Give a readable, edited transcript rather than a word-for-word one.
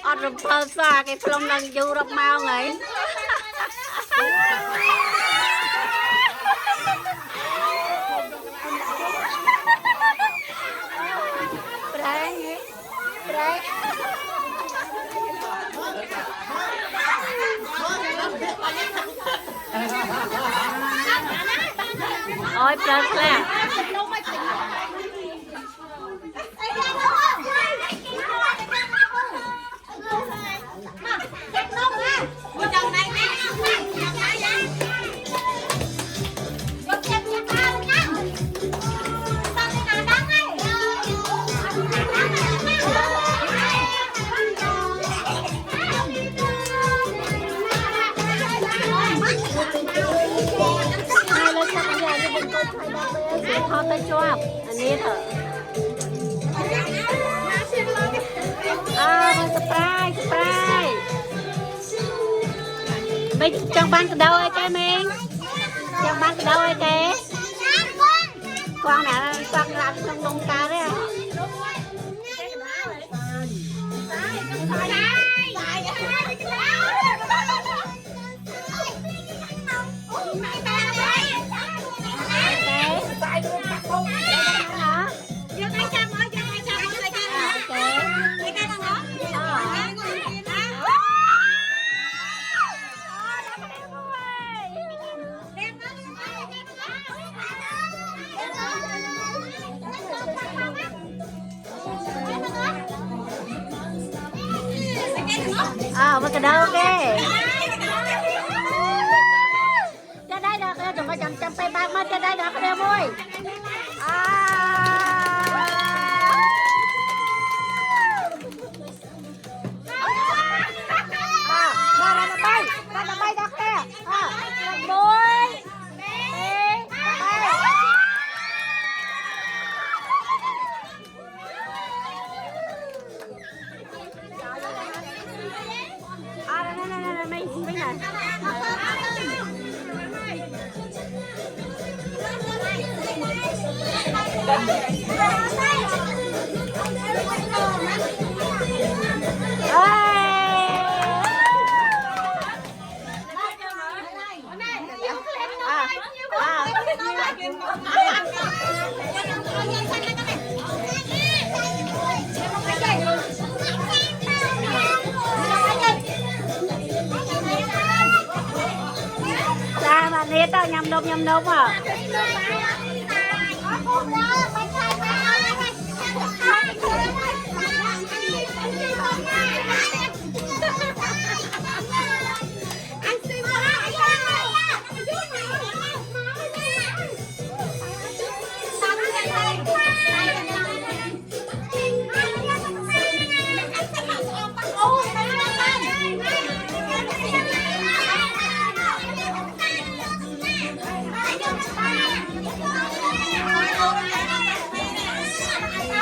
ọt rụp phơ xa cái phong nâng du rập mau ngay ôi trời ơi thôi tới cho anh biết hả surprise mấy trong ban từ đâu ấy cái mình trong ban từ đâu ấy cái con mẹ con làm trong đông ca đấy à mất cái đâu kìa cho đây được đừng có chăm tay bạc mất cho đây được cái môi ra bay đó kìa môi nè tao nhầm đốm à